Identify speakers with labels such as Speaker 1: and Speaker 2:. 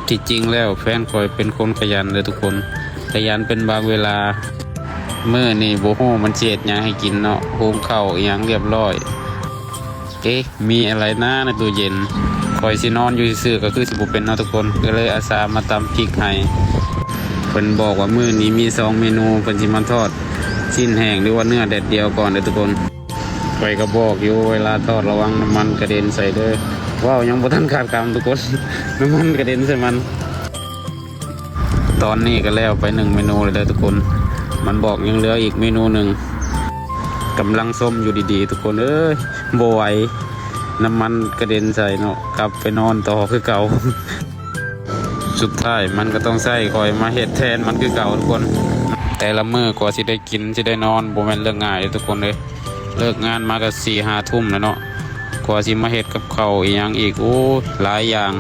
Speaker 1: ที่จริงแล้วแฟนคอยเป็นคนขยันเลยทุกคนขยันเป็นบางเวลาเมื่อนี่โบโฮมันเจ็ดยังให้กินเนาะหุงข้าวอหยังเรียบร้อยมีอะไรนะในตู้เย็นคอยสินอนอยู่ซื่อก็คือสิบุเป็นเนาะทุกคนก็เลยอาสามาตำพริกให้เพิ่นบอกว่ามื้อนี้มี2 เมนูเพิ่นสิมาทอดชิ้นแห้งหรือว่าเนื้อแดดเดียวก่อนเด้อทุกคนคอยก็บอกอยู่เวลาทอดระวังน้ำมันกระเด็นใส่เด้อว้าวยังบ่ทันขาดคำทุกคน น้ำมันกระเด็นใส่มันตอนนี้ก็แล้วไป1 เมนูเลยเด้อทุกคนมันบอกยังเหลืออีกเมนูหนึ่งกำลังส้มอยู่ดีๆทุกคนโบไหวน้ำมันกระเด็นใส่เนาะกลับไปนอนต่อคือเก่า สุดท้ายมันก็ต้องใส่คอยมาเฮ็ดแทนมันคือเก่าทุกคนแต่ละมื้อกว่าสิได้กินสิได้นอนบ่แม่นเรื่องง่ายทุกคนเลยเลิกงานมาก็4-5 ทุ่มแล้วเนาะกว่าสิมาเฮ็ดกับข้าวอีหยังอีกโอ้หลายอย่าง